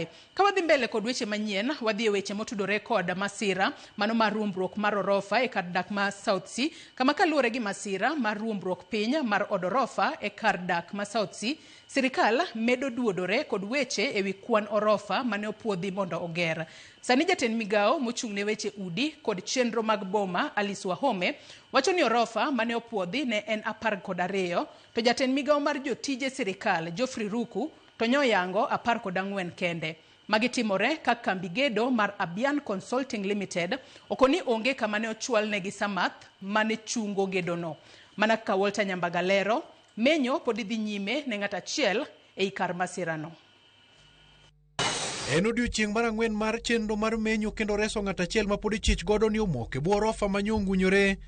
kae. Ka wadhi mbele kod weche manyien, wadhi e weche motudore kod masira mano mar ruombruok mar orofa e kar dak ma South Sea, kama kaluwore gi masira mar ruombruok piny mar od orofa e kar dak ma South Sea, sirkal medo duodore kod weche ewi kwan orofa mane opuodhi mondo oger. Sani jatend migao mochung'ne weche udi kod chenro mag boma Alice Wahome wacho ni orofa mane opuodhi ne en 12, to jatend migao mar jotije sirkal Geoffrey Ruku to nyoyango 14 kende. Magitimore ka Kambi gedo mar Abian Consulting Limited okoni onge kamane ochwal negi samath mane chungo gedo no. Mana ka Walter Nyambagalero, menyo podi dhi nyime ne ng'at achiel ei kar masirano. En odiochieng' mar 4 mar chenro mar menyo kendo reso ng'at achiel ma podi chich godo ni omok e bwo orofa manyo ngunyore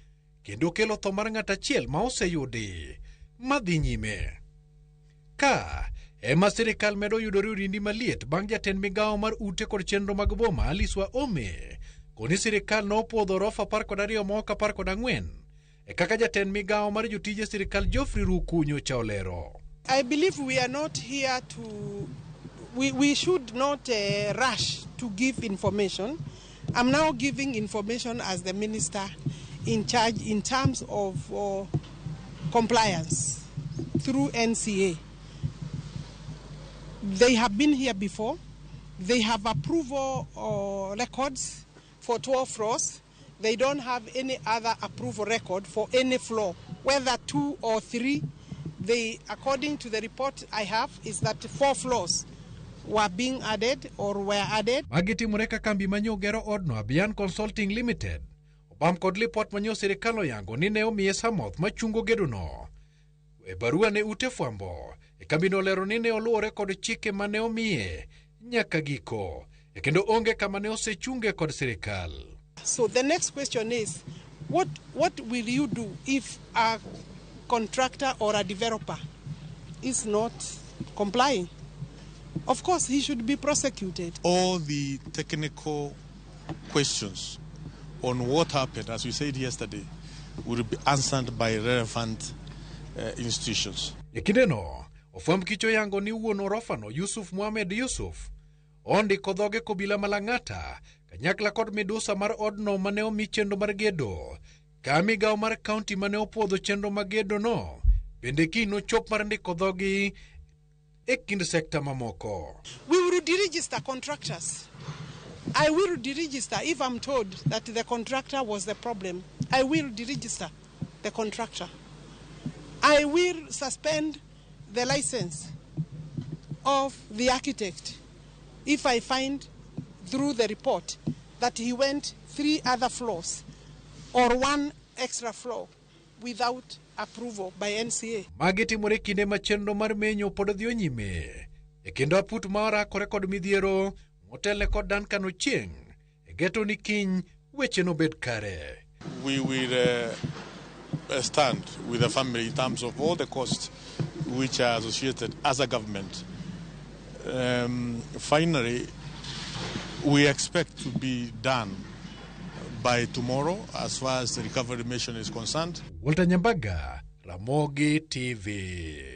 kendo kelo tho mar ng'at achiel ma oseyudi madhi nyime. Ka ema sirkal medo yudore orindi maliet bang' jatend migao mar ute kod chenro mag boma Alice Wahome koni sirkal nopuodho orofa 12 ma ok 14 e kaka jatend migao mar jotije sirkal Geoffrey Ruku nyocha olero. I believe we are not here to we should not rush to give information. I'm now giving information as the minister in charge in terms of compliance through NCA. They have been here before. They have approval records for 12 floors. They don't have any other approval record for any floor, whether 2 or 3. They, according to the report I have, is that 4 floors were being added or were added. Magitimore ka kambi manyo gero odno Abian Consulting Limited obam kod lipot manyo sirkal oyango ni ne omiye samoth machungo gedo no. E barua ne ute fwambo e kambi no lero ni ne oluwore kod chike mane omiye nyaka giko e kendo onge kama ne osechunge kod sirkal. So the next question is, what will you do if a contractor or a developer is not complying? Of course, he should be prosecuted. All the technical questions on what happened, as we said yesterday, will be answered by relevant institutions. Ekideno, ofwamb kicho yango ni wuon orofano Yusuf Mohamed Yusuf ondiko dhoge kobila malang'ata kanyakla kod midusa mar odno mane omi chenro mar gedo ka migao mar kaunti mane opuodho chenro mag gedo no bende kino chop mar ndiko dhogi e kind sekta mamoko. We will deregister contractors. I will deregister if I'm told that the contractor was the problem. I will deregister the contractor. I will suspend the license of the architect if I find through the report that he went 3 other floors or 1 extra floor without approval by NCA. Magitimore kinde ma chenro mar menyo pod dhi nyime e kendo aput mara kore kod midhiero motele kod dan kano chieng' e geto ni kiny weche no bed kare. We will stand with the family in terms of all the costs which are associated as a government. Finally, we expect to be done by tomorrow as far as the recovery mission is concerned. Walter Nyambaga, Ramogi TV.